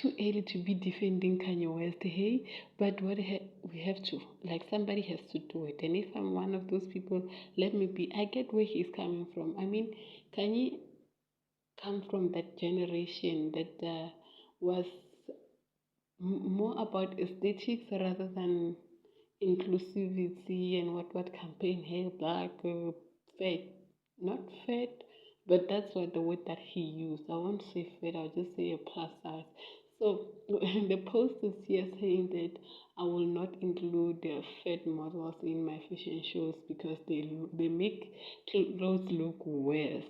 too early to be defending Kanye West, hey? But we have to, like, somebody has to do it. And if I'm one of those people, let me be. I get where he's coming from. I mean, Kanye come from that generation that was more about aesthetics rather than inclusivity and what campaign, hey, black, fat, not fat, but that's what the word that he used. I won't say fat, I'll just say a plus size. So the post is here saying that I will not include the fat models in my fashion shows because they make clothes look worse.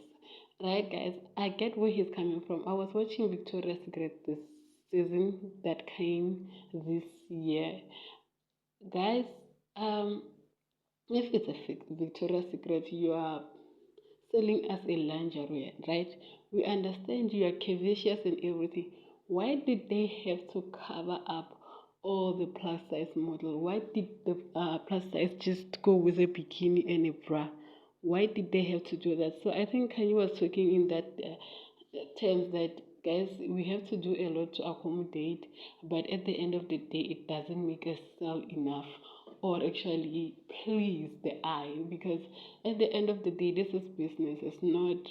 Right, guys? I get where he's coming from. I was watching Victoria's Secret this season that came this year. Guys, if it's a Victoria's Secret, you are selling us a lingerie, right? We understand you are curvaceous and everything. Why did they have to cover up all the plus size model? Why did the plus size just go with a bikini and a bra? Why did they have to do that? So I think Kanye was talking in that terms that, guys, we have to do a lot to accommodate, but at the end of the day, it doesn't make us sell enough or actually please the eye, because at the end of the day, this is business. It's not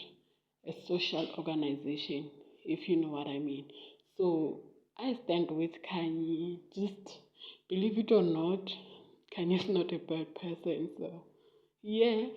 a social organization, if you know what I mean. So I stand with Kanye. Just believe it or not, Kanye's not a bad person. So yeah.